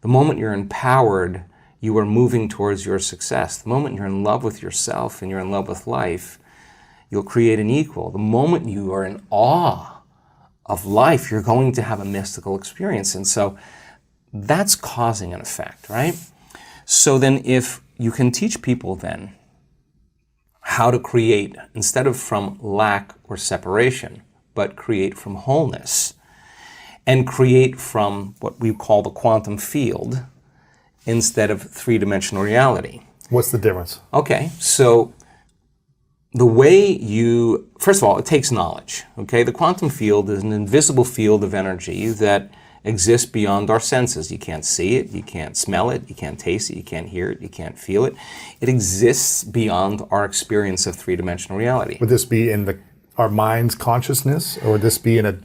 The moment you're empowered, you are moving towards your success. The moment you're in love with yourself and you're in love with life, you'll create an equal. The moment you are in awe of life, you're going to have a mystical experience. And so that's causing an effect, right? So then if you can teach people then how to create, instead of from lack or separation, but create from wholeness, and create from what we call the quantum field instead of three-dimensional reality. What's the difference? Okay, so the way you, first of all, it takes knowledge, okay? The quantum field is an invisible field of energy that exists beyond our senses. You can't see it, you can't smell it, you can't taste it, you can't hear it, you can't feel it. It exists beyond our experience of three-dimensional reality. Would this be in our mind's consciousness, or would this be in a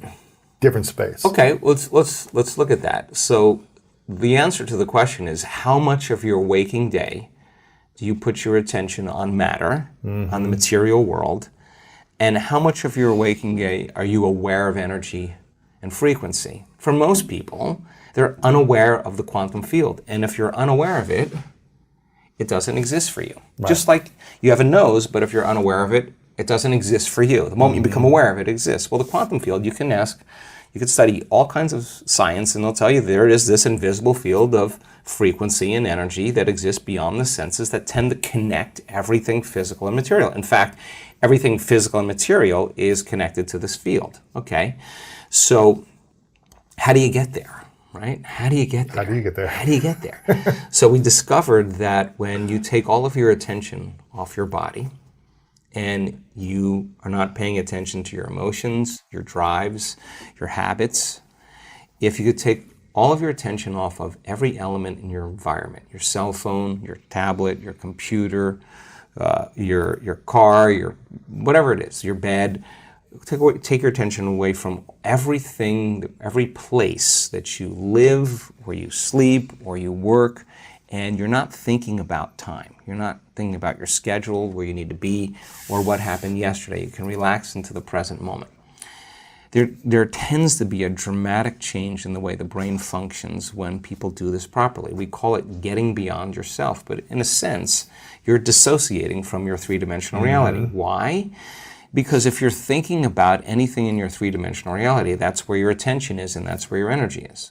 different space? Okay, let's look at that. So the answer to the question is, how much of your waking day do you put your attention on matter, on the material world, and how much of your waking day are you aware of energy and frequency? For most people, they're unaware of the quantum field, and if you're unaware of it, it doesn't exist for you. Right. Just like you have a nose, but if you're unaware of it, it doesn't exist for you. The moment you become aware of it, it exists. Well, the quantum field, you could study all kinds of science, and they'll tell you there is this invisible field of frequency and energy that exists beyond the senses that tend to connect everything physical and material. In fact, everything physical and material is connected to this field, okay? So how do you get there, right? How do you get there? How do you get there? How do you get there? So we discovered that when you take all of your attention off your body and you are not paying attention to your emotions, your drives, your habits, if you could take all of your attention off of every element in your environment, your cell phone, your tablet, your computer, your car, your whatever it is, your bed, take your attention away from everything, every place that you live, where you sleep, where you work, and you're not thinking about time. You're not thinking about your schedule, where you need to be, or what happened yesterday. You can relax into the present moment. There tends to be a dramatic change in the way the brain functions when people do this properly. We call it getting beyond yourself, but in a sense, you're dissociating from your three-dimensional reality. Why? Because if you're thinking about anything in your three-dimensional reality, that's where your attention is and that's where your energy is.